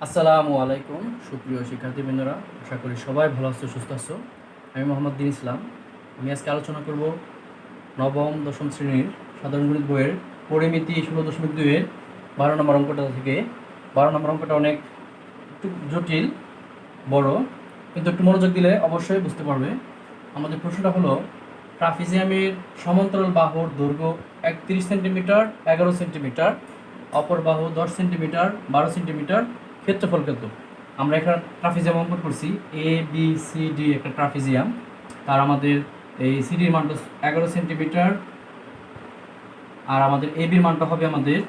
আসসালামু আলাইকুম সুপ্রিয় শিক্ষার্থীবৃন্দরা, আশা করি সবাই ভালো আছো, সুস্থ আছো। আমি মোহাম্মদ দিন ইসলাম। আমি আজকে আলোচনা করব নবম দশম শ্রেণীর সাধারণ গণিত বইয়ের পরিমিতি 16.2-এর 12 নম্বর অঙ্কটা থেকে। 12 নম্বর অঙ্কটা অনেক একটু জটিল, বড়, কিন্তু একটু মনোযোগ দিলে অবশ্যই বুঝতে পারবে। আমাদের প্রশ্নটা হলো, ট্রাপিজিয়ামের সমান্তরাল বাহুর দৈর্ঘ্য 31 সেন্টিমিটার, 11 সেন্টিমিটার, অপর বাহু 10 সেন্টিমিটার, 12 সেন্টিমিটার, ক্ষেত্রফল কত? আমরা এখানে ট্রাপিজিয়াম অঙ্কন করছি, এ বি সি ডি একটা ট্রাপিজিয়াম। তার আমাদের এই সিডির মানটা 11 সেন্টিমিটার, আর আমাদের এ বির মানটা হবে আমাদের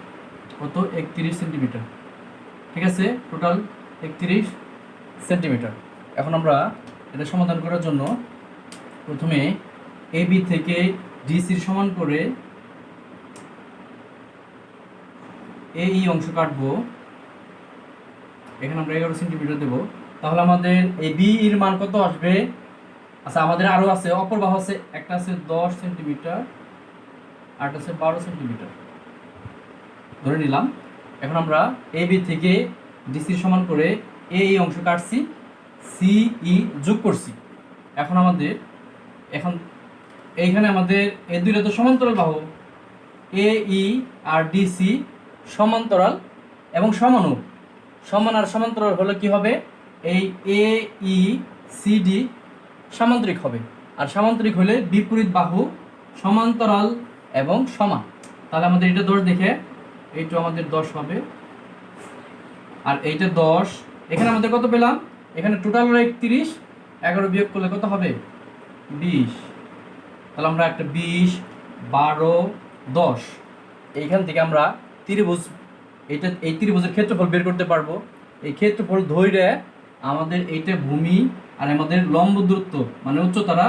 কত, 31 সেন্টিমিটার। ঠিক আছে, টোটাল 31 সেন্টিমিটার। এখন আমরা এটা সমাধান করার জন্য প্রথমে এ বি থেকে ডিসির সমান করে এই অংশ কাটবো। এখানে আমরা 11 সেন্টিমিটার দেবো। তাহলে আমাদের এই বি এর মান কত আসবে? আচ্ছা, আমাদের আরও আছে, অপর বাহু আছে, একটা আছে 10 সেন্টিমিটার, আরেকটা আছে 12 সেন্টিমিটার ধরে নিলাম। এখন আমরা এ বি থেকে ডিসির সমান করে এই অংশ কাটছি, সি ই যোগ করছি। এখন আমাদের এইখানে আমাদের এই দুইটা তো সমান্তরাল বাহু, এ ই আর ডিসি সমান্তরাল এবং সমানু। সমান আর সমান্তরাল হলে কি হবে? এই এ ই সি ডি সামান্তরিক হবে, আর সামান্তরিক হলে বিপরীত বাহু সমান্তরাল এবং সমান। তাহলে আমাদের এটা 10 দেখে এইটা আমাদের 10 হবে, আর এইটা 10। এখানে আমাদের কত পেলাম? এখানে টোটাল হলো 31, 11 বিয়োগ করলে কত হবে? 20। তাহলে আমরা একটা 20, 12, 10, এইখান থেকে আমরা ত্রিভুজ, এই ত্রিভুজের ক্ষেত্রফল বের করতে পারবো। এই ক্ষেত্রফল ধরে আমাদের এইটা ভূমি আর আমাদের লম্ব দূরত্ব মানে উচ্চতারা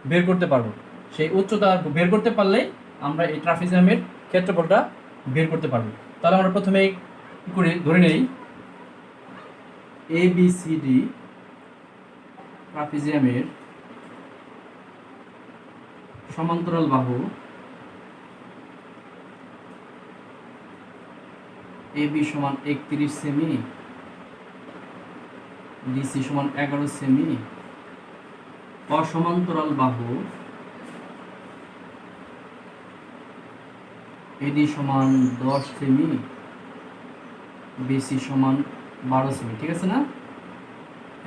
বের করতে পারবো। সেই উচ্চতা বের করতে পারলে আমরা এই ট্রাপিজিয়ামের ক্ষেত্রফলটা বের করতে পারবো। তাহলে আমরা প্রথমে কি করি, ধরে নেই এ বি সি ডি ট্রাপিজিয়ামের সমান্তরাল বাহু এ বি সমান 31 সেমি, ডিসি সমান 11 সেমি, অসমান্তরাল বাহু এডি সমান 10 সেমি, বিসি সমান 12 সেমি। ঠিক আছে না?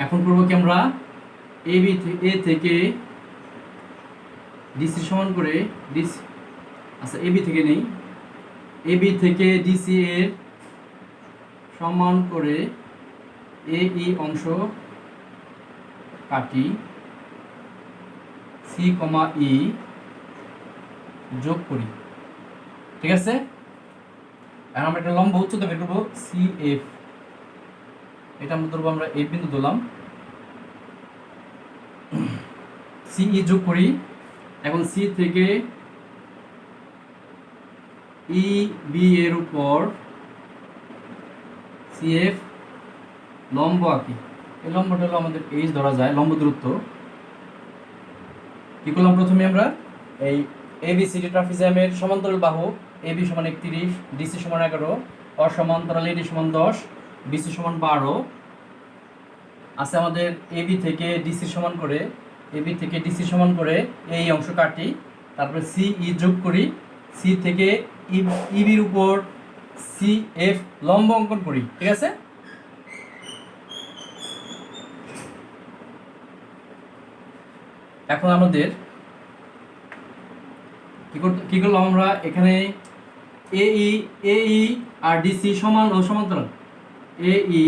এখন করবো কি আমরা, এ থেকে ডিসি সমান করে ডিসি, আচ্ছা এবি থেকে নেই, এবি থেকে ডিসি এর সমান করে এ ই অংশ কাটি, সি কমা ই যোগ করি। ঠিক আছে, এখন আমরা একটা লম্ব উচ্চতা বের করবো, সি এফ। এটা আমরা ধরবো, আমরা এফ বিন্দু ধরলাম, সি ই যোগ করি। এখন সি থেকে ই বি এর উপর সি এফ লম্ব আঁকি। এই লম্বটা হলো আমাদের এইচ ধরা যায়, লম্ব দূরত্ব। কি করলাম, প্রথমে আমরা এই এ বি সি ডি ট্রাপিজিয়ামের সমান্তরাল বাহু এ বি সমান 31, ডিসি সমান 11, অসমান্তরাল এডি সমান 10, বিসি সমান 12 আছে আমাদের। এ বি থেকে ডিসি সমান করে, এ বি থেকে ডিসি সমান করে এই অংশ কাটি, তারপরে সি ই যোগ করি, সি থেকে ইবির উপর সি এফ লম্ব অঙ্কন করি। ঠিক আছে, এখন আমাদের কি করলাম, আমরা এখানে এ ই আর ডিসি সমান ও সমান্তরাল, এ ই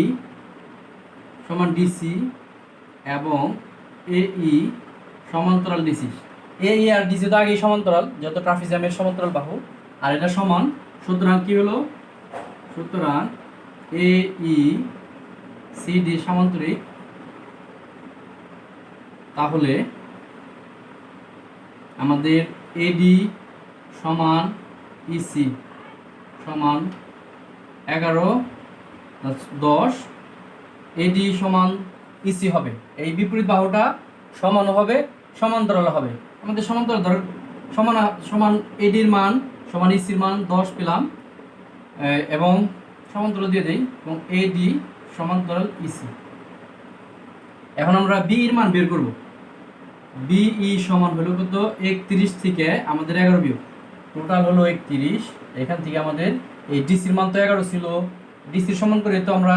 সমান ডিসি এবং এ ই সমান্তরাল ডিসি। এ ই আর ডিসি তো আগেই সমান্তরাল, যেহেতু ট্রাপিজিয়ামের সমান্তরাল বাহু, আর এটা সমান। সুতরাং কি হলো, সুতরাং এ ই সি ডি সমান্তরিক। তাহলে আমাদের এডি সমান ইসি সমান 11, 10, এডি সমান ইসি হবে। এই বিপরীত বাহুটা সমান হবে, সমান্তরাল হবে। আমাদের সমান্তরাল ধর সমান সমান এডির মান সমান ইসির মান 10 পেলাম, এবং সমান্তরাল দিয়ে দেই, এবং এডি সমান্তরাল ইসি। এখন আমরা বি এর মান বের করব। বিই সমান হলো কত 31 থেকে আমাদের 11 বিয়োগ, টোটাল হলো 31। এখান থেকে আমাদের এই ডিসির মান তো 11 ছিল, ডিসির সমান করে তো আমরা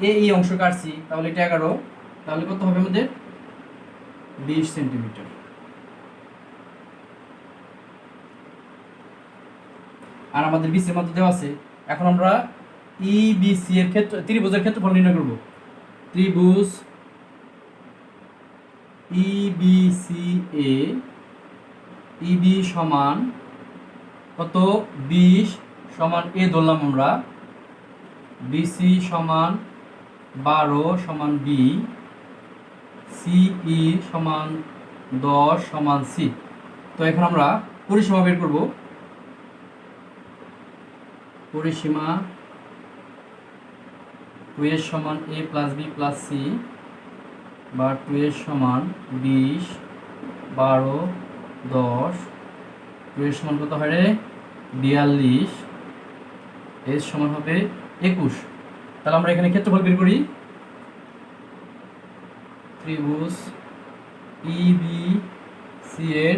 এই অংশ কাটছি, তাহলে এটা 11, তাহলে কত হবে আমাদের 20 সেন্টিমিটার। আর আমাদের বিসির মান তো দেওয়া আছে। এখন আমরা ইবিসি এর ক্ষেত্র ত্রিভুজের ক্ষেত্রফল নির্ণয় করব। ত্রিভুজ ইবিসি এ ইবি সমান কত 20 সমান এ ধরলাম আমরা, বিসি সমান 12 সমান বি, সিই সমান 10 সমান সি। তো এখন আমরা পরিসীমা বের করব। পরিসীমা 2 সমান a plus B plus C, বা 2 সমান 20 12 10, 2 সমান কত হয় রে 42, এর সমান হবে 21। তাহলে আমরা এখানে ক্ষেত্রফল বের করি। ত্রিভুজ ইবিসি এর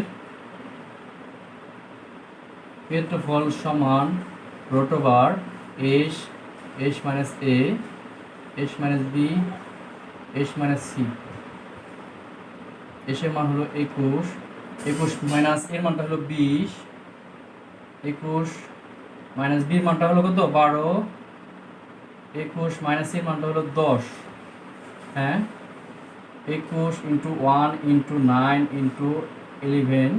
ক্ষেত্রফল সমান √, S S minus A, S minus B, S minus C. এসের মান হলো 21, 21 মাইনাস এর মানটা হলো 20, 21 মাইনাস বির মানটা হলো কত 12, 21 মাইনাস এর মানটা হলো 10। হ্যাঁ, 21 ইন্টু 1 ইন্টু 9 ইন্টু 11,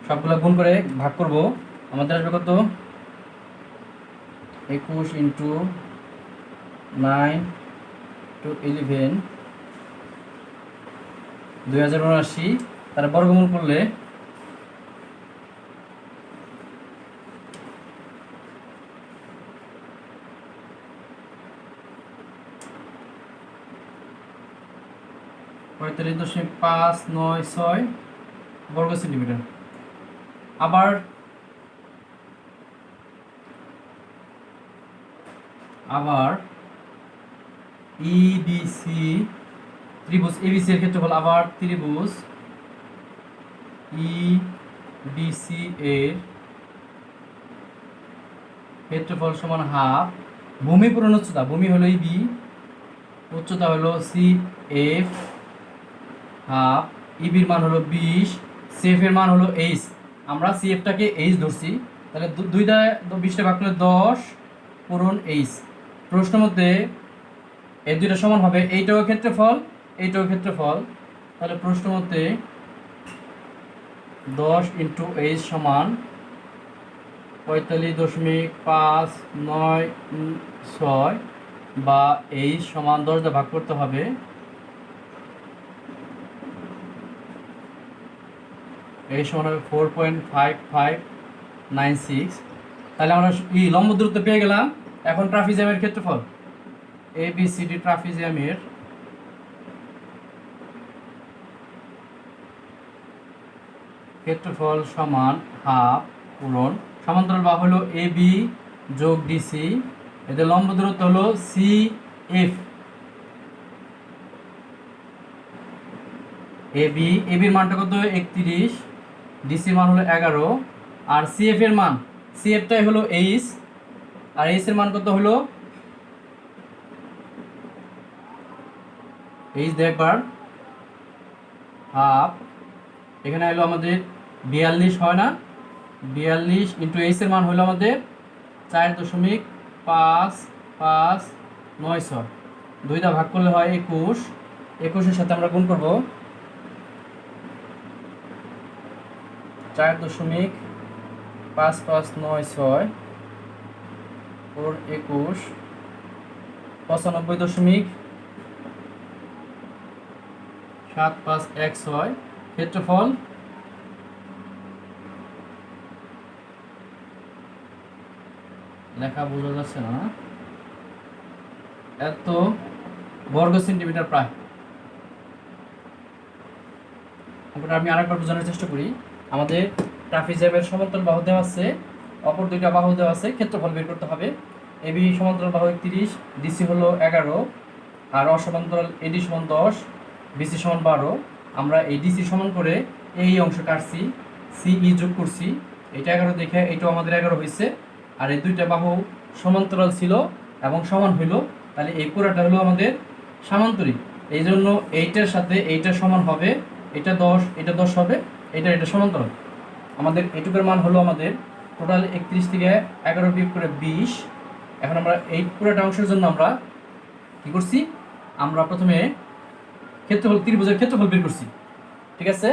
সবগুলো গুণ করে ভাগ করব। আমাদের আসবে কত 21 ইন্টু 9 টু 11, 2079। তার বর্গমূল করলে (45.596) বর্গ সেন্টিমিটার। আবার ইবিসি ত্রিভুজ এবিসি এর ক্ষেত্রফল, আবার ত্রিভুজ ইবিসি এর ক্ষেত্রফল সমান হাফ। ভূমি পূরণ উচ্চতা, ভূমি হলো ইবি, উচ্চতা হলো সি এফ, হাফ। ইবির মান হলো 20, সিএফ এর মান হলো এইচ। আমরা সিএফটাকে এইচ ধরছি, তাহলে 20টা ভাগ করলে 10 পূরণ এইচ। প্রশ্ন মধ্যে এই দুইটা সমান হবে, এইটাও ক্ষেত্রফল এইটাও ক্ষেত্রফল, তাহলে প্রশ্ন মতে 10 ইন্টু এইচ সমান 45.596, বা এইচ সমান 10 দিয়ে ভাগ করতে হবে। এই সমান হবে 4.5596। তাহলে আমরা এই লম্ব দূরত্ব পেয়ে গেলাম। এখন ট্রাপিজিয়ামের ক্ষেত্রফল, এবিসিডি ট্রাপিজিয়ামের ক্ষেত্রফল সমান হাফ পূরণ সমান্তরাল বাহু হলো এবি যোগ ডিসি, এদের লম্ব দূরত্ব হলো সি এফ। এবির মানটা কত 31, ডিসির মান হলো 11, আর সিএফ এর মান, সিএফটাই হলো এইচ, আর এইচ এর মান কত হলো এইচ দেখবার হাফ। এখানে হলো আমাদের 42 হয় না, 42 ইন্টু এইচ এর মান হলো আমাদের 4.5596, 2 দা ভাগ করলে হয় 21, 21-এর সাথে আমরা গুণ করব 4.5596 ওর 21 95.75116। ক্ষেত্রফল লেখা বোঝা যাচ্ছে না, এত বর্গ সেন্টিমিটার প্রায়। আমি আরেকবার বোঝানোর চেষ্টা করি। আমাদের ট্রাপিজিয়ামের সমান্তরাল বাহু দেওয়া আছে, অপর দুইটা বাহু দেওয়া আছে, ক্ষেত্রফল বের করতে হবে। এবি সমান্তরাল বাহু 31, ডিসি হলো 11, আর অসমান্তরাল এডি সমান 10, বিসি সমান 12। আমরা এই ডিসি সমান করে এই অংশ কাটছি, সিই যোগ করছি, এটা 11 দেখে এটাও আমাদের 11 হয়েছে। আর এই দুইটা বাহু সমান্তরাল ছিল এবং সমান হইল, তাহলে এই পুরাটা হলো আমাদের সামান্তরিক। এই জন্য এইটার সাথে এইটা সমান হবে, এটা 10, এটা 10 হবে, এটা সমান্তরাল। আমাদের এটুকুর মান হলো আমাদের টোটাল 31 থেকে 11 বিয়োগ করে 20। এখন আমরা এই পুরোটা অংশের জন্য আমরা কি করছি, আমরা প্রথমে ক্ষেত্রফল ত্রিভুজের ক্ষেত্রফল বের করছি। ঠিক আছে,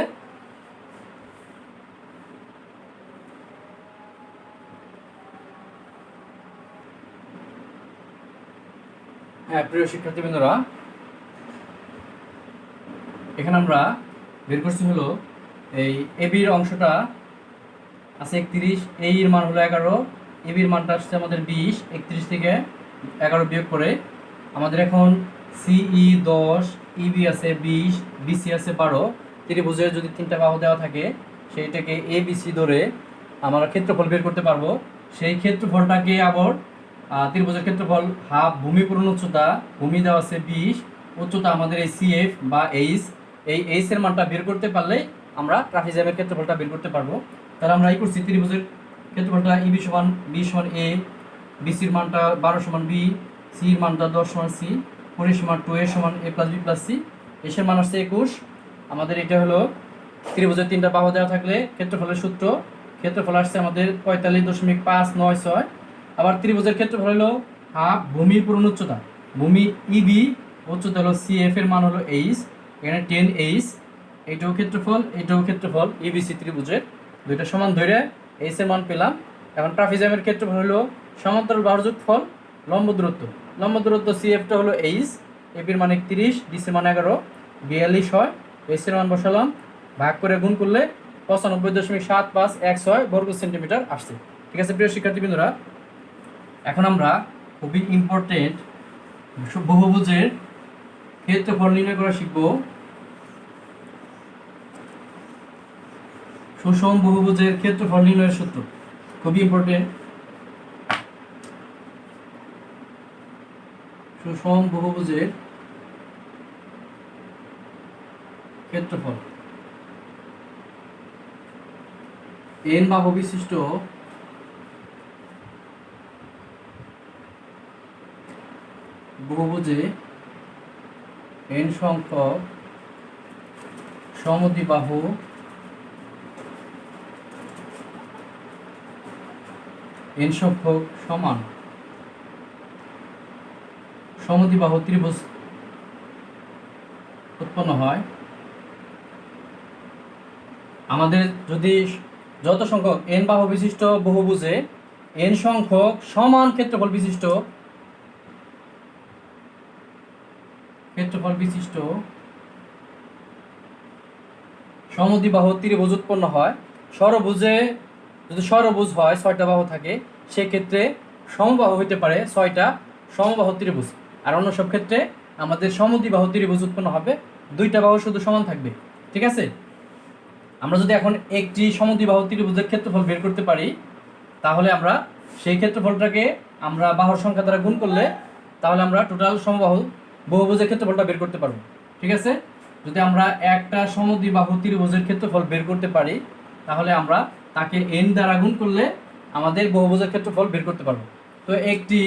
হ্যাঁ প্রিয় শিক্ষার্থীবৃন্দরা, এখানে আমরা বের করছি হলো এই এবির অংশটা আছে 31, এই এর মান হলো 11, এবির মানটা আসছে আমাদের 20, 31 থেকে 11 বিয়োগ করে আমাদের এখন সিই 10, ইবি আছে 20, বিসি আছে 12। ত্রিভুজের যদি তিনটা বাহু দেওয়া থাকে সেইটাকে এ বিসি ধরে আমরা ক্ষেত্রফল বের করতে পারবো। সেই ক্ষেত্রফলটাকে আবার ত্রিভুজের ক্ষেত্রফল হাফ ভূমি পূরণ উচ্চতা, ভূমি দেওয়া আছে 20, উচ্চতা আমাদের এই সিএফ বা এইচ, এই এইচ এর মানটা বের করতে পারলে আমরা ট্রাপিজিয়ামের ক্ষেত্রফলটা বের করতে পারবো। তাহলে আমরা এই করছি ত্রিভুজের ক্ষেত্রফলটা ইবি সমান 20 সমান এ, বিসির মানটা 12 সমান বি, সির মানটা 10 সমান সি, 19 সমান 2 এ সমান এ প্লাস বি প্লাস সি, এসের মান আসছে 21। আমাদের এটা হলো ত্রিভুজের তিনটা বাহু দেওয়া থাকলে ক্ষেত্রফলের সূত্র, ক্ষেত্রফল আসছে আমাদের 45.596। আবার ত্রিভুজের ক্ষেত্রফল হলো হাফ ভূমি পূরণ উচ্চতা, ভূমি ইবি, উচ্চতা হলো সিএফ এর মান হলো এইচ, এখানে 10 এইচ, এইটাও ক্ষেত্রফল, এইটাও ক্ষেত্রফল, ইবিসি ত্রিভুজের দুইটা সমান ধরে এইচ এর মান পেলাম। এখন ট্রাপিজিয়ামের ক্ষেত্রফল হলো সমান্তরাল বাহুর যোগফল লম্ব দূরত্ব, লম্ব দূরত্ব সিএফটা হলো এইচ, এপির মান 31, ডিসির মান 11, 42 হয়, এইচ এর মান বসালাম, ভাগ করে গুণ করলে 95.7516 বর্গ সেন্টিমিটার আসছে। ঠিক আছে প্রিয় শিক্ষার্থীবৃন্দরা, এখন আমরা খুবই ইম্পর্টেন্ট বহুভুজের ক্ষেত্রফল নির্ণয় করা শিখব। সুষম বহুভুজের ক্ষেত্রফল নির্ণয়ের সূত্র খুবই ইম্পর্টেন্ট। সুষম বহুভুজের ক্ষেত্রফল n বাহু বিশিষ্ট বহুভুজে n সংখ্যক সমদ্বিবাহু n সংখ্যক সমান সমদ্বিবাহু ত্রিভুজ উৎপন্ন হয়। আমাদের যদি যত সংখ্যক n বাহু বিশিষ্ট বহুভুজে n সংখ্যক সমান ক্ষেত্রফল বিশিষ্ট সমদ্বিবাহু ত্রিভুজ উৎপন্ন হয়, ষড়ভুজে যদি ষড়ভুজ হয় 6টা বাহু থাকে, সেক্ষেত্রে সমবাহু হইতে পারে 6টা সমবাহু ত্রিভুজ। আর অন্য সব ক্ষেত্রে আমাদের সমদ্বিবাহু ত্রিভুজ উৎপন্ন হবে, 2টা বাহু শুধু সমান থাকবে। ঠিক আছে, আমরা যদি এখন একটি সমদ্বিবাহু ত্রিভুজের ক্ষেত্রফল বের করতে পারি, তাহলে আমরা সেই ক্ষেত্রফলটাকে আমরা বাহুর সংখ্যা দ্বারা গুণ করলে তাহলে আমরা টোটাল সমবাহু বহুভুজের ক্ষেত্রফলটা বের করতে পারবো। ঠিক আছে, যদি আমরা একটা সমদ্বিবাহু ত্রিভুজের ক্ষেত্রফল বের করতে পারি, তাহলে আমরা তাকে n দ্বারা গুণ করলে আমাদের বহুভুজের ক্ষেত্রফল বের করতে পারবো। তো একটি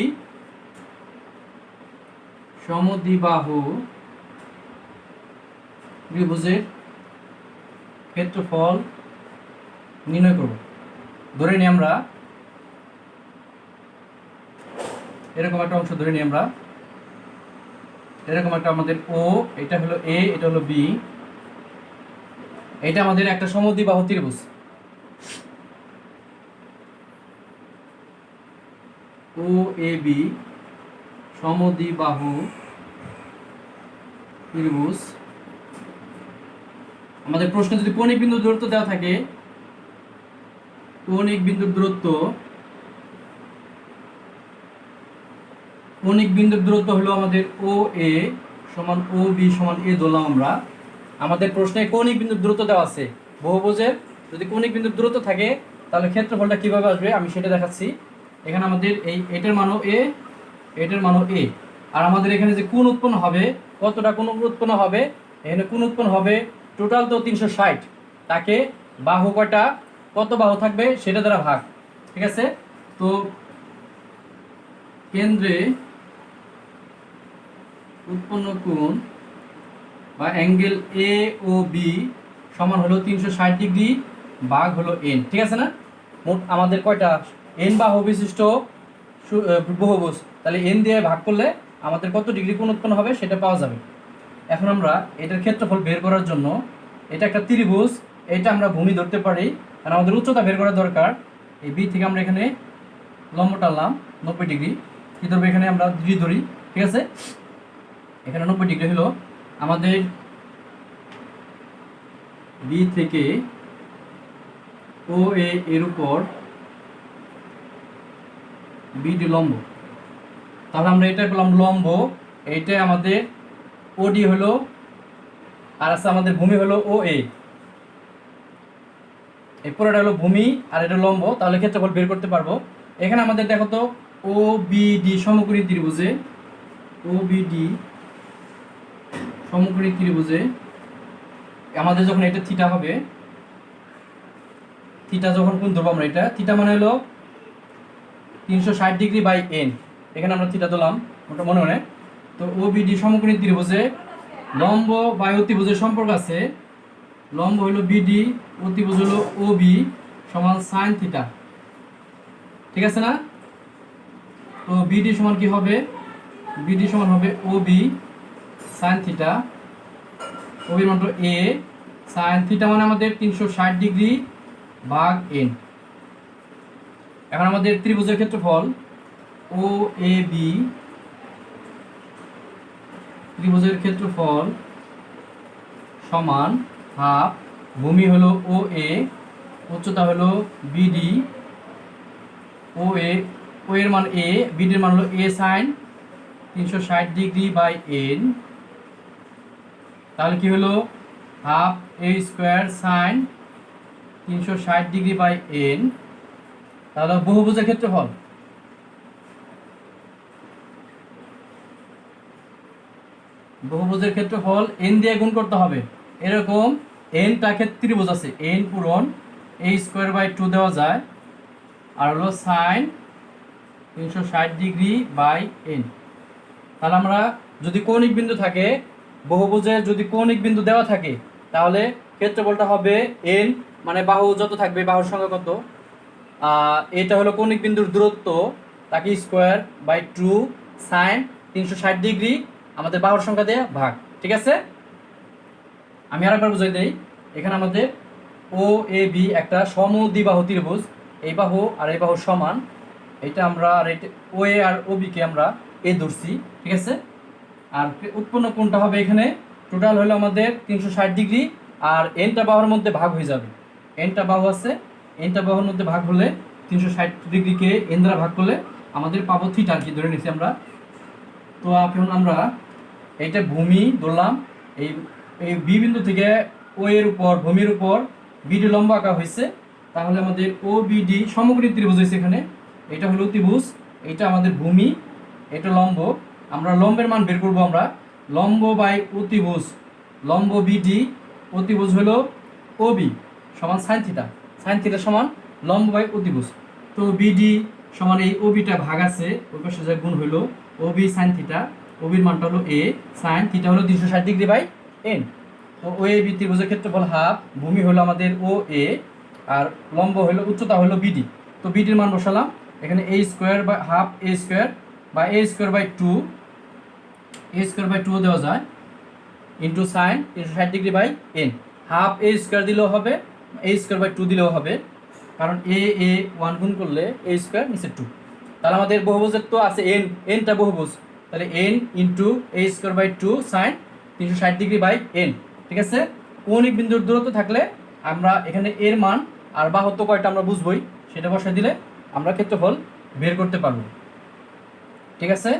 সমদ্বিবাহু ত্রিভুজের ক্ষেত্রফল নির্ণয় করব। ধরে নিই আমরা এরকম একটা অংশ ধরে নিই আমরা, এরকম একটা আমাদের ও, এটা হলো এ, এটা হলো বি, এটা আমাদের একটা সমদ্বিবাহু ত্রিভুজ। ও এ বি সমদ্বিবাহু ত্রিভুজ। আমাদের প্রশ্নে যদি কৌণিক বিন্দুর দূরত্ব দেওয়া থাকে, কৌণিক বিন্দুর দূরত্ব হলো আমাদের ও এ সমান ও বি সমান এ ধরলাম আমরা। আমাদের প্রশ্নে কৌণিক বিন্দুর দূরত্ব দেওয়া আছে বহুভুজের, যদি কৌণিক বিন্দুর দূরত্ব থাকে তাহলে ক্ষেত্রফলটা কিভাবে আসবে আমি সেটা দেখাচ্ছি। এখানে আমাদের এটার মানও এ, এটার মানও এ। আর আমাদের এখানে যে কোণ উৎপন্ন হবে, কতটা কোণ উৎপন্ন হবে, এখানে কোণ উৎপন্ন হবে টোটাল তো 360, তাকে বাহু কয়টা, কত বাহু থাকবে সেটা দ্বারা ভাগ। ঠিক আছে, তো কেন্দ্রে উৎপন্ন কোণ বা অ্যাঙ্গেল এ ও বি সমান হলো 360 ডিগ্রি ভাগ হলো এন। ঠিক আছে না? মোট আমাদের কয়টা এন বাহু বিশিষ্ট বহুভুজ, তাহলে এন দিয়ে ভাগ করলে আমাদের কত ডিগ্রি কোণ উৎপন্ন হবে সেটা পাওয়া যাবে। এখন আমরা এটার ক্ষেত্রফল বের করার জন্য, এটা একটা ত্রিভুজ, এটা আমরা ভূমি ধরতে পারি, কারণ আমাদের উচ্চতা বের করা দরকার। এই বি থেকে আমরা এখানে লম্ব টানলাম 90 ডিগ্রি, কী ধরবো এখানে আমরা ডি ধরি। ঠিক আছে, এখানে 90 ডিগ্রি হলো আমাদের বি থেকে ও এর উপর বিডি লম্ব, তাহলে আমরা এটা পেলাম লম্ব, এইটা আমাদের ওডি হলো, আর আছে আমাদের ভূমি হলো ও এ, এই পুরোটা হলো ভূমি আর এটা লম্ব, তাহলে ক্ষেত্রফল বের করতে পারবো। এখানে আমাদের দেখো তো ও বিডি সমকোণী ত্রিভুজে, ও বিডি সমকোণী ত্রিভুজে আমাদের যখন এটা থিটা হবে, থিটা যখন কোণ ধরবো আমরা, এটা থিটা মানে হলো 360 ডিগ্রি বাই এন, এখানে আমরা থিটা দিলাম ওটা মনে মনে। তো ও বিডি সমকোণী ত্রিভুজে লম্ব বাই অতিভুজের সম্পর্ক আছে, লম্ব হলো বিডি, অতিভুজ হলো ও বি সমান সাইন থিটা। ঠিক আছে না? তো বিডি সমান কি হবে, বিডি সমান হবে ও বি সাইন থিটা, ও বির মান হলো এ, সাইন থিটা মানে আমাদের 360 ডিগ্রি ভাগ এন। এখন আমাদের ত্রিভুজের ক্ষেত্রফল ও এ বি, ত্রিভুজের ক্ষেত্রফল সমান হাফ, ভূমি হলো ও এ, উচ্চতা হলো বিডি, ও এর মান এ, বিডির মান হলো A sine 360 degree by N, তাহলে কি হলো half A square sine 360 degree by N, তাহলে বহুভুজের ক্ষেত্রফল। বহুভুজের ক্ষেত্রফল এন দিয়ে গুণ করতে হবে, এরকম এনটা ত্রিভুজ আছে, এন পূরণ এ স্কোয়ার বাই 2 দেওয়া যায়, আর হলো সাইন 360 ডিগ্রি বাই এন। তাহলে আমরা যদি কৌণিক বিন্দু থাকে, বহুভুজে যদি কৌণিক বিন্দু দেওয়া থাকে, তাহলে ক্ষেত্রফলটা হবে এন, মানে বাহু যত থাকবে বাহুর সংখ্যা কত, এটা হলো কৌণিক বিন্দুর দূরত্ব, তাকে স্কোয়ার বাই 2 সাইন 360 ডিগ্রি আমাদের বাহুর সংখ্যা দিয়ে ভাগ। ঠিক আছে, আমি আরেকবার বুঝাই দেই। এখানে আমাদের ও এ বি একটা সমদ্বিবাহু ত্রিভুজ, এই বাহু আর এই বাহু সমান, এটা আমরা আর এটা ও এ আর ও বি কে আমরা এ ধরছি। ঠিক আছে, আর উৎপন্ন কোণটা হবে এখানে টোটাল হলো আমাদের 360 ডিগ্রি, আর এনটা বাহুর মধ্যে ভাগ হয়ে যাবে, এনটা বাহু আছে, এনটা বাহুর মধ্যে ভাগ হলে 360 ডিগ্রিকে এন দ্বারা ভাগ করলে আমাদের পাবো থিটা, আর কি ধরে নিচ্ছি আমরা। তো এখন আমরা এইটা ভূমি ধরলাম, এই এই বি বিন্দু থেকে ও এর উপর ভূমির উপর বিডি লম্ব আঁকা হয়েছে, তাহলে আমাদের ও বিডি সমকোণী ত্রিভুজ হয়েছে এখানে, এটা হলো ত্রিভুজ, এটা আমাদের ভূমি, এটা লম্ব। আমরা লম্বের মান বের করব, আমরা লম্ব বাই অতিভুজ, লম্ব বিডি, অতিভুজ হলো ও বি সমান সাইন থিটা, সাইন থিটা সমান লম্ব বাই অতিভুজ। তো বিডি সমান এই ও বিটা ভাগ আছে, ওই পাশে যা গুণ হলো ও বি সাইন থিটা, ও বির মানটা হলো এ, সাইন থিটা হলো 360 ডিগ্রি বাই এন। তো ও এ বি ত্রিভুজের ক্ষেত্রফল হাফ, ভূমি হলো আমাদের ও এ, আর লম্ব হলো উচ্চতা হলো বিডি। তো বিডির মান বসালাম এখানে A square by half A square বা A square by 2, A square by 2 দেওয়া যায় into sine 360 degree by N. Half A square দিলেও হবে, এ স্কোয়ার বাই 2 দিলেও হবে, কারণ এ 1 গুণ করলে এ স্কোয়ার নিচে 2। তাহলে আমাদের বহুভুজের তো আছে এন, এনটা বহুভুজ, তাহলে N into A square by 2 sine 360 degree by N. ঠিক আছে, কৌণিক বিন্দুর দূরত্ব থাকলে আমরা এখানে এর মান আর বাহুত্ব কয়টা আমরা বুঝবই, সেটা বসাই দিলে আমরা ক্ষেত্রফল বের করতে পারবো। ঠিক আছে,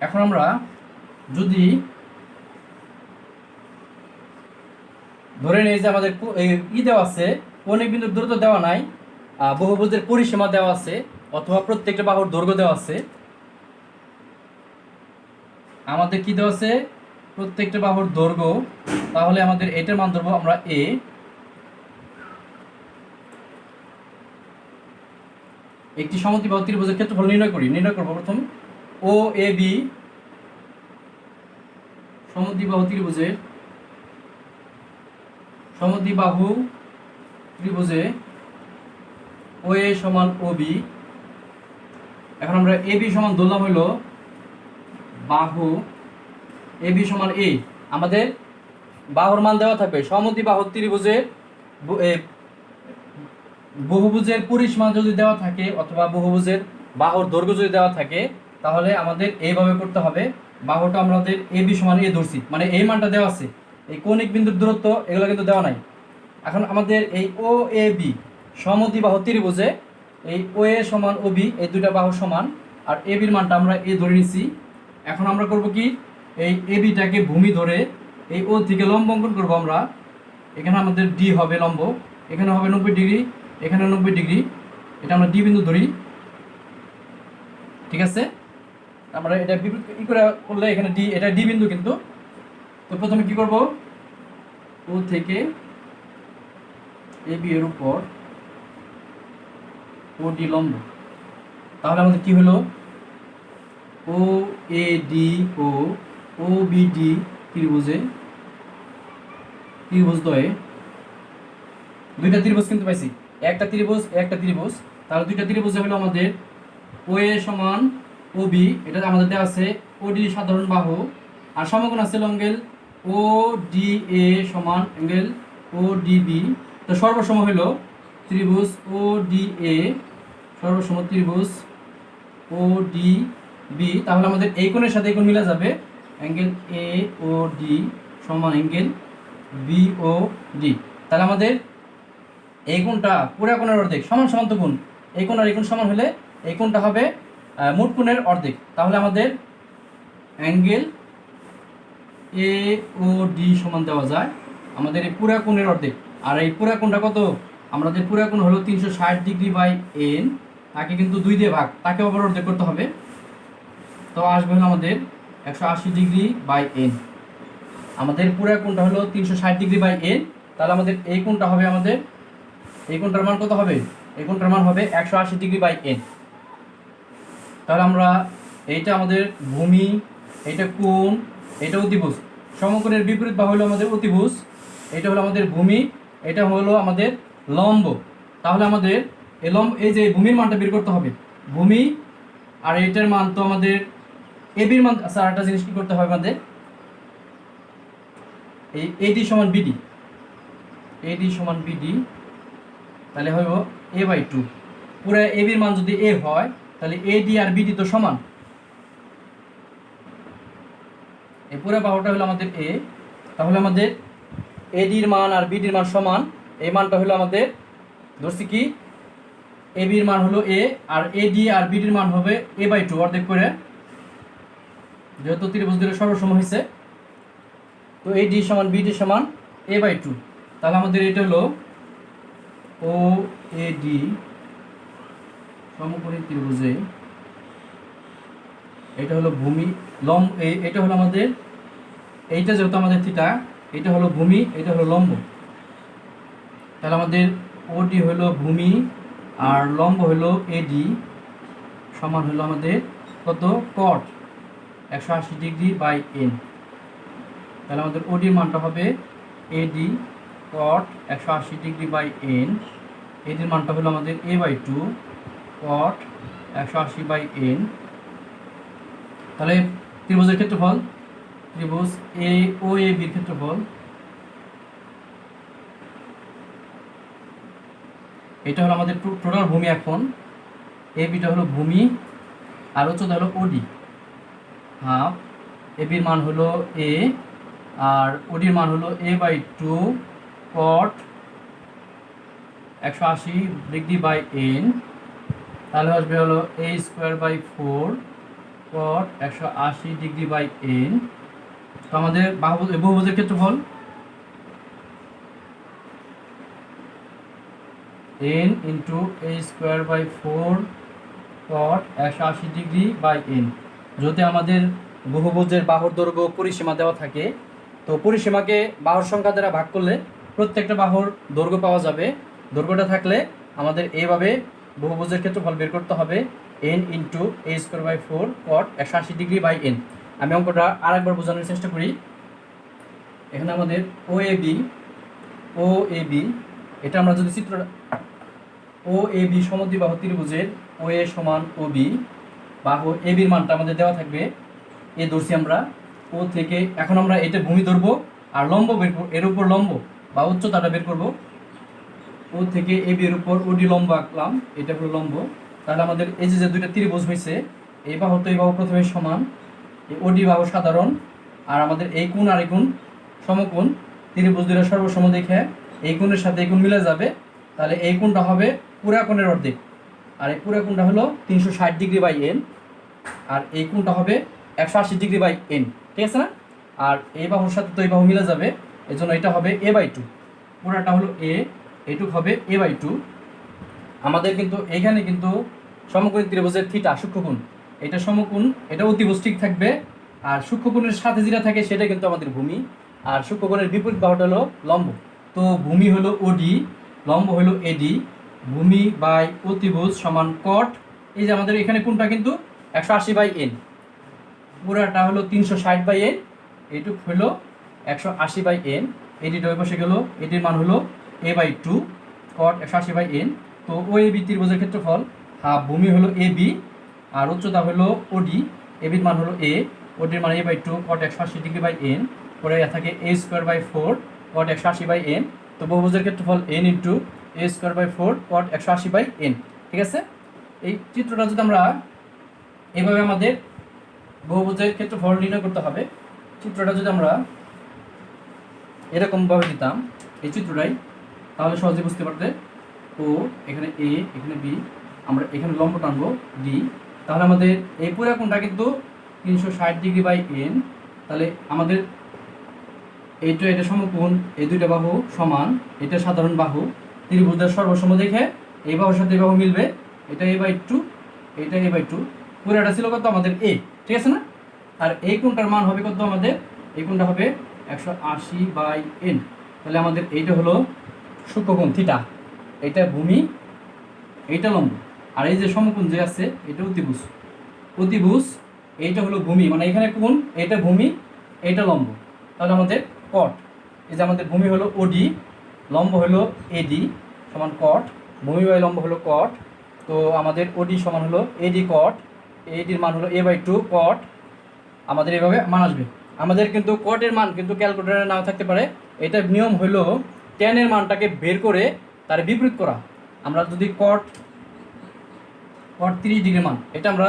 এখন আমরা যদি ধরে নেই যে আমাদের ই দেওয়া আছে কৌণিক বিন্দুর দূরত্ব দেওয়া নাই, বহুভুজের পরিসীমা দেওয়া আছে অথবা প্রত্যেকটা বাহুর দৈর্ঘ্য দেওয়া আছে। আমাদের কি দেওয়া আছে? প্রত্যেকটা বাহুর দৈর্ঘ্য। তাহলে আমাদের এটার মান ধরবো আমরা এ। একটি সমদ্বিবাহু ত্রিভুজের ক্ষেত্রফল নির্ণয় করব প্রথম। ও এ বি সমদ্বিবাহু ত্রিভুজে ও এ সমান ও বি। এখন আমরা এ বি সমান ধরলাম হলো বাহু এ বি সমান এ। আমাদের বাহুর মান দেওয়া থাকবে সমদ্বিবাহু ত্রিভুজের বহুভুজের পরিসীমা যদি দেওয়া থাকে অথবা বহুভুজের বাহুর দৈর্ঘ্য যদি দেওয়া থাকে, তাহলে আমাদের এইভাবে করতে হবে। বাহুটা আমাদের এ বি সমান এ ধরছি, মানে এই মানটা দেওয়া আছে। এই কৌণিক বিন্দুর দূরত্ব এগুলো কিন্তু দেওয়া নাই। এখন আমাদের এই ও এ বি সমদ্বিবাহু ত্রিভুজে এই ও এ সমান ও বি, এই দুইটা বাহু সমান, আর এ বির মানটা আমরা এ ধরে নিছি। এখন আমরা করব কি, এই এ বিটাকে ভূমি ধরে এই ও থেকে লম্ব অঙ্কন করবো আমরা। এখানে আমাদের ডি হবে লম্ব, এখানে হবে 90 ডিগ্রি, এখানে 90 ডিগ্রি, এটা আমরা ডি বিন্দু ধরি। ঠিক আছে, আমরা এটা ই করে করলে এখানে ডি, এটা ডি বিন্দু কিন্তু। তো প্রথমে কি করব, ও থেকে এ বি এর উপর ও ডি লম্ব। তাহলে আমাদের কি হলো, O A D O B D ত্রিভুজদ্বয়ে দুইটা ত্রিভুজ কিন্তু পাইছি, একটা ত্রিভুজ। তাহলে দুইটা ত্রিভুজ হলো আমাদের ও এ সমান ও বি, এটা আমাদের দেওয়া আছে ও ডি সাধারণ বাহু, আর সমকোণ আছে অ্যাঙ্গেল ও ডি এ সমান অ্যাঙ্গেল ও ডি বি। তো সর্বসম হলো ত্রিভুজ ও ডি এ, সর্বসম ত্রিভুজ ও ডি বি। তাহলে আমাদের এই কোণের সাথে এই কোণ মিলা যাবে, অ্যাঙ্গেল এ ও ডি সমান অ্যাঙ্গেল বি ও ডি। তাহলে আমাদের এই কোণটা পুরা কোণের অর্ধেক, সমান সমান তো কোণ, এই কোণ আর এই কোণ সমান হলে এই কোণটা হবে মোট কোণের অর্ধেক। তাহলে আমাদের অ্যাঙ্গেল এ ও ডি সমান দেওয়া যায় আমাদের এই পুরা কোণের অর্ধেক। আর এই পুরা কোণটা কত? আমাদের পুরা কোণ হলো 360 ডিগ্রি বাই এন, তাকে কিন্তু 2 দিয়ে ভাগ, তাকে আবার অর্ধেক করতে হবে। তো আসবে হলো আমাদের 180 ডিগ্রি বাই এন। আমাদের পুরা কোণটা হলো 360 ডিগ্রি বাই এন। তাহলে আমাদের এই কোণটা হবে, আমাদের এই কোণটার মান কত হবে? এই কোণটার মান হবে 180 ডিগ্রি বাই এন। তাহলে আমরা এইটা আমাদের ভূমি, এইটা কোণ, এটা অতিভুজ। সমকোণের বিপরীত বাহু হলো আমাদের অতিভুজ, এটা হলো আমাদের ভূমি, এটা হলো আমাদের লম্ব। তাহলে আমাদের এই যে ভূমির মানটা বের করতে হবে, ভূমি আর এটার মান তো আমাদের এবির মান। আচ্ছা, আরেকটা জিনিস কি করতে হবে আমাদের, এই এডি সমান বিডি, তাহলে হইব এ বাই 2। পুরো এবির মান যদি এ হয় তাহলে এডি আর বিডি তো সমান, এই পুরো বাহুটা হলো আমাদের এ। তাহলে আমাদের এডির মান আর বিডির মান সমান, এই মানটা হলো আমাদের ধরছি কি, এবির মান হলো এ, আর এডি আর বিডির মান হবে এ বাই 2 অর্ধেক করে, যেহেতু ত্রিভুজ দুটো সর্বসম হয়েছে। তো এডি সমান বিডি সমান এ বাই 2। তাহলে আমাদের এটা হলো ও এ ডি সমকোণী ত্রিভুজে, এটা হলো ভূমি লম্ব, এটা হলো আমাদের, এইটা যেহেতু আমাদের থিটা, এটা হলো ভূমি, এটা হলো লম্ব। তাহলে আমাদের ওডি হলো ভূমি আর লম্ব হলো এডি, সমান হলো আমাদের কত, কট 180 ডিগ্রি বাই এন। তাহলে আমাদের ওডির মানটা হবে এডি কট 180 ডিগ্রি বাই এন, এডির মানটা হলো আমাদের এ বাই 2 কট 180 বাই এন। তাহলে ত্রিভুজের ক্ষেত্রফল, ত্রিভুজ এ ও এ বির ক্ষেত্রফল, এটা হলো আমাদের টোটাল ভূমি। এখন এ বিটা হলো ভূমি আর উচ্চতা হলো ওডি, হাফ এ বির মান হলো এ আর ওডির মান হলো A by 2 cot 180 degree by N. তাহলে আসবে হলো A square by 4 cot 180 degree by N. তো আমাদের বহুভুজের ক্ষেত্রফল, N into A square by 4 cot 180 degree. যদি আমাদের বহুভুজের বাহুর দৈর্ঘ্য পরিসীমা দেওয়া থাকে, তো পরিসীমাকে বাহুর সংখ্যা দ্বারা ভাগ করলে প্রত্যেকটা বাহুর দৈর্ঘ্য পাওয়া যাবে। দৈর্ঘ্যটা থাকলে আমাদের এইভাবে বহুভুজের ক্ষেত্রফল বের করতে হবে, N into A square by 4 cot 180 ডিগ্রি/n। আমি অঙ্কটা আরেকবার বোঝানোর চেষ্টা করি। এখানে আমাদের ও এ বি, এটা আমরা যদি চিত্রটা ও এ বি সমদ্বিবাহু ত্রিভুজের ও এ সমান ও বি, বাহু এ বির মানটা আমাদের দেওয়া থাকবে, এ ধরছি আমরা ও থেকে। এখন আমরা এটা ভূমি ধরবো আর লম্ব বের করবো, এর উপর লম্ব বা উচ্চতাটা বের করব। ও থেকে এ বি এর উপর ওডি লম্ব আঁকলাম, এটা হলো লম্ব। তাহলে আমাদের এই যে দুইটা ত্রিভুজ হয়েছে, এই বাহু তো এই বাহু প্রথমে সমান, এই ওডি বাহু সাধারণ, আর আমাদের এই কোণ আর এই কোণ সমকোণ। ত্রিভুজ দুইটা সর্বসম দেখে এই কোণের সাথে এই কোণ মিলে যাবে, তাহলে এই কোণটা হবে পুরা কোণের অর্ধেক, আর এই পুরা কোণটা হলো 360 ডিগ্রি/n, আর এই কোণটা হবে 180 ডিগ্রি/n। ঠিক আছে না? আর এই বাহুর সাথে তো এই বাহু মিলে যাবে, এই জন্য এটা হবে a/2, পুরাটা হলো a, এইটুক হবে a/2। আমাদের কিন্তু এখানে কিন্তু সমকোণী ত্রিভুজের থিটা সূক্ষ্মকোণ, এটা সমকোণ, এটা অতিভুজ ঠিক থাকবে। আর সূক্ষ্মকোণের সাথে যেটা থাকে সেটা কিন্তু আমাদের ভূমি, আর সূক্ষ্মকোণের বিপরীত বাহুটা হলো লম্ব। তো ভূমি হলো ওডি, লম্ব হলো এডি, ভূমি বাই অতিভুজ সমান কট। এই যে আমাদের এখানে কোণটা কিন্তু 180/n, পুরাটা হলো 360/n, এইটুক হলো 180/n। এডিটা ওই পাশে গেল, এটির মান হলো a/2 কট 180/n। তো ও এ বি ত্রিভুজের ক্ষেত্রফল হাফ, ভূমি হলো এ বি আর উচ্চতা হলো ওডি, এ বির মান হলো এ, ওডির মান a/2 কট 180 ডিগ্রি/n। পরে থাকে a square by 4 cot 180/n। তো বহুভুজের ক্ষেত্রফল n into a square by 4 cot 180/n। ঠিক আছে? এই চিত্রটা যদি আমরা এইভাবে আমাদের বহুভুজের ক্ষেত্রফল নির্ণয় করতে হবে, চিত্রটা যদি আমরা এরকমভাবে দিতাম এই চিত্রটাই, তাহলে সহজে বুঝতে পারতে। ও এখানে এ, এখানে বি, আমরা এখানে লম্ব টানবো ডি, তাহলে আমাদের এই পুরো কোণটা কিন্তু 360 ডিগ্রি/n। তাহলে আমাদের এটা সমকোণ, এই দুইটা বাহু সমান, এটা সাধারণ বাহু, ত্রিভুজের সর্বসম দেখে এই বাহুর সাথে এই বাহু মিলবে, এটা a/2, এটা a/2, পুরোটা ছিল কত আমাদের a। ঠিক আছে না? আর এই কোণটার মান হবে কত আমাদের, এই কোণটা হবে 180/n। তাহলে আমাদের এইটা হলো সূক্ষ্মকোণ থিটা, এটা ভূমি, এইটা লম্ব, আর এই যে সমকোণ যে আছে এটা অতিভুজ। অতিভুজ এইটা হলো ভূমি, মানে এখানে কোণ, এটা ভূমি, এইটা লম্ব। তাহলে আমাদের কট, এই যে আমাদের ভূমি হলো ওডি, লম্ব হলো এডি সমান কট, ভূমি বাই লম্ব হলো কট। তো আমাদের ওডি সমান হলো এডি কট, এডির মান হলো a/2 কট। আমাদের এভাবে মান আসবে। আমাদের কিন্তু কটের মান কিন্তু ক্যালকুলেটারে নাও থাকতে পারে, এটার নিয়ম হলো ট্যানের মানটাকে বের করে তার বিপরীত করা। আমরা যদি কট 30 ডিগ্রি মান, এটা আমরা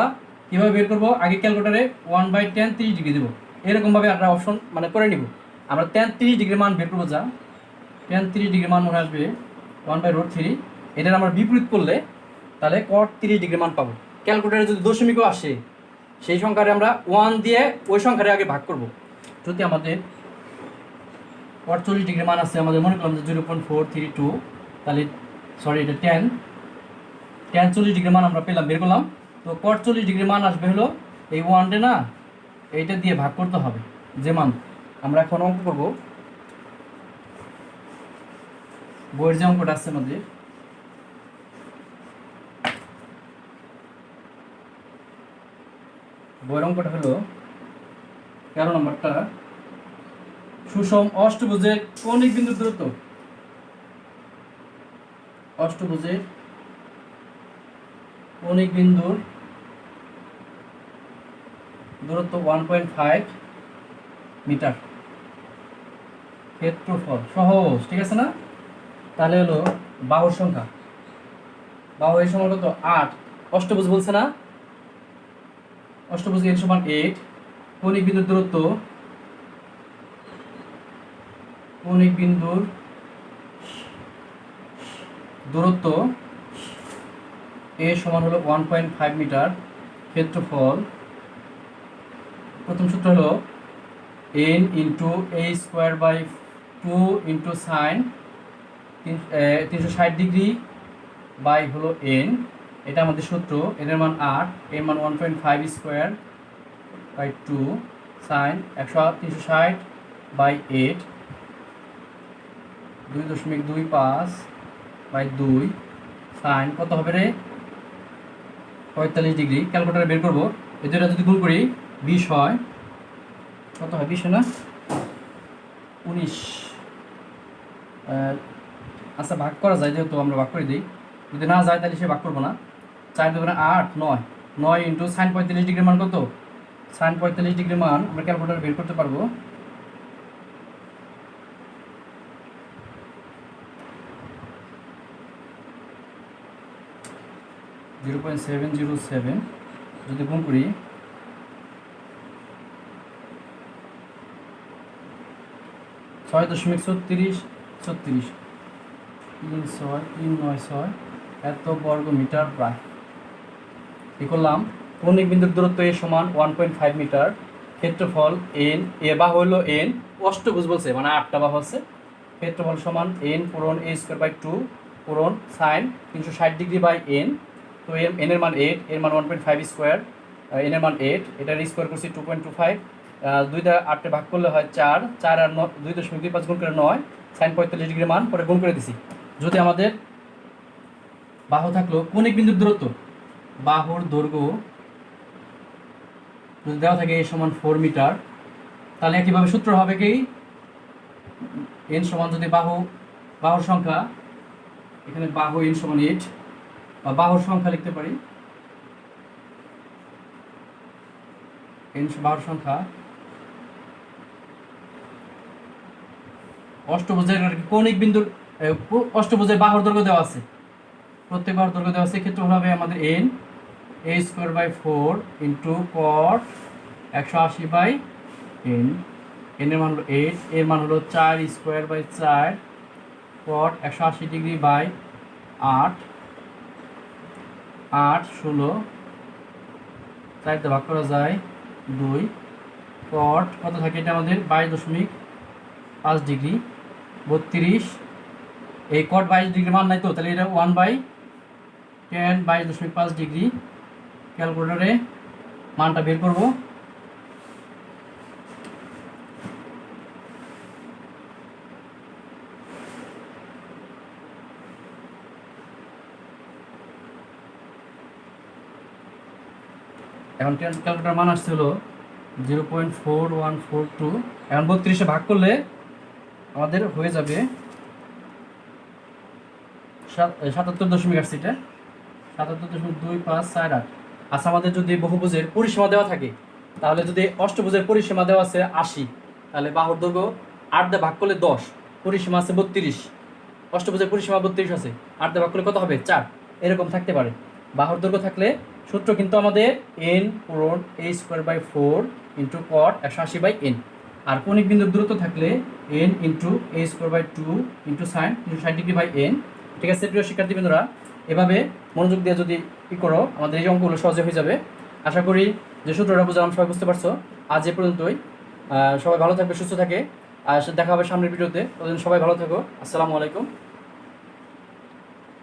কীভাবে বের করবো, আগে ক্যালকুলেটারে 1/tan 30 ডিগ্রি দেবো, এরকমভাবে আমরা অপশন মানে করে নিব। আমরা tan 30 ডিগ্রি মান বের করবো, যা tan 30 ডিগ্রি মান মনে আসবে 1/√3। এটার আমরা বিপরীত করলে তাহলে cot 30 ডিগ্রি মান পাবো। ক্যালকুলেটারে যদি দশমিকও আসে, সেই সংখ্যারে আমরা 1 দিয়ে ওই সংখ্যারে আগে ভাগ করব। যদি আমাদের cot 40 ডিগ্রি মান আছে, আমাদের মনে করলাম যে 0.432, তাহলে সরি এটা tan 40 ডিগ্রি মান আমরা পেলাম, বের করলাম। তো cot 40 ডিগ্রি মান আসবে হলো এই 1 ডে না, এইটা দিয়ে ভাগ করতে হবে যে মান। আমরা এখন অঙ্ক করব, বইয়ের যে অঙ্কটা আছে আমাদের, বইয়ের অঙ্কটা হলো 13 নম্বরটা, সুষম অষ্টভুজের কৌণিক বিন্দুর দূরত্ব। অষ্টভুজের কৌণিক বিন্দুর দূরত্ব 1.5 মিটার, ক্ষেত্রফল সহজ। ঠিক আছে না? তাহলে হলো বাহুর সংখ্যা, বাহু এর সমান কত 8, অষ্টভুজ বলছে না, অষ্টভুজ এর সমান 8, কৌণিক বিন্দুর দূরত্ব, কৌণিক বিন্দুর দূরত্ব এ সমান হলো 1.5 মিটার, ক্ষেত্রফল, প্রথম সূত্র হলো n into a square by 2 into sine 360 degree by হলো এন, এটা আমাদের সূত্র। এন এর মান 8, এর মান 1.5 square by 2 sine 360 by 8 2.25 by 2 sine কত হবে রে 45 ডিগ্রি। ক্যালকুলেটারে বের করবো, এই দুটো যদি গুণ করি 20 হয়, কত হয় 20 না 19। আচ্ছা ভাগ করা যায়, যেহেতু আমরা ভাগ করে দিই, যদি না যায় তাহলে সে ভাগ করবো না। 4 2 8 9 9 ইন্টু সাইন 45 ডিগ্রির মান কত, সাইন 45 ডিগ্রির মান আমরা ক্যালকুলেটার বের করতে পারবো। (0.707) যদি গুণ করি 6.36 36 3.6 এত বর্গ মিটার প্রায়। কি করলাম, কৌণিক বিন্দুর দূরত্ব এ সমান 1.5 মিটার, ক্ষেত্রফল এন, এ বাহু হলো এন, অষ্টভুজ বলছে মানে 8টা বাহু আছে, ক্ষেত্রফল সমান এন পূরণ এ স্কোয়ার বাই 2 পূরণ সাইন 360 ডিগ্রি বাই এন। তো এন এর মান 8, এর মান 1.5 স্কোয়ার, এন এর মান 8, এটার স্কোয়ার করছি 2.25, 2 দ্বারা 8 ভাগ করলে হয় 4, 4 আর 2.25 গুণ করে 9, সাইন 45 ডিগ্রি মান পরে গুণ করে দিছি। যদি আমাদের বাহু থাকলো কৌণিক বিন্দুর দূরত্ব, বাহুর দৈর্ঘ্য যদি দেওয়া থাকে এ সমান 4 মিটার, তাহলে একইভাবে সূত্র হবে কি, এন সমান যদি বাহুর সংখ্যা, এখানে বাহু এন সমান 8 বা বাহুর সংখ্যা লিখতে পারি, এন বাহুর সংখ্যা, অষ্টভুজের কৌণিক বিন্দুর অষ্টভুজের বাহুর দৈর্ঘ্য দেওয়া আছে, প্রত্যেক বাহুর দৈর্ঘ্য দেওয়া আছে, ক্ষেত্রফল হবে আমাদের N A square by 4 into cot 180 by N. N এর মান হলো 8, এর মান হলো 4 square by 4 cot 180 degree by 8 8 16 4 দিয়ে ভাগ করা যায় 2, কট কত থাকে এটা আমাদের 22.5 ডিগ্রি 32। এই কট 22 ডিগ্রি মান নাই তো, তাহলে এটা 1/10 22.5 ডিগ্রি। ক্যালকুলেটরে মানটা বের করব। এখন ক্যালকুলেটর মান আসছে হলো 0.4142। এখন 32 ভাগ করলে আমাদের হয়ে যাবে 77.8, এটা 77.2548। আচ্ছা আমাদের যদি বহুভুজের পরিসীমা দেওয়া থাকে, তাহলে যদি অষ্টভুজের পরিসীমা দেওয়া আছে 80, তাহলে বাহুর দৈর্ঘ্য 8 দিয়ে ভাগ করলে 10, পরিসীমা আছে 32, অষ্টভুজের পরিসীমা 32 আছে, 8 দিয়ে ভাগ করলে কত হবে 4, এরকম থাকতে পারে। বাহুর দৈর্ঘ্য থাকলে সূত্র কিন্তু আমাদের এন পূরণ A square by 4 into cot 180 by N. আর কৌণিক বিন্দুর দূরত্ব থাকলে N into A square by 2 into sine 360 degree by N. ঠিক আছে প্রিয় শিক্ষার্থীবৃন্দরা, এভাবে মনোযোগ দিয়ে যদি ই করো, আমাদের এই অঙ্কগুলো সহজে হয়ে যাবে। আশা করি যে সূত্রটা বুঝলাম সবাই বুঝতে পারছো। আজ এ পর্যন্তই, সবাই ভালো থাকবে, সুস্থ থাকে, আর দেখা হবে সামনের ভিডিওতে। ততদিন সবাই ভালো থাকো। আসসালামু আলাইকুম।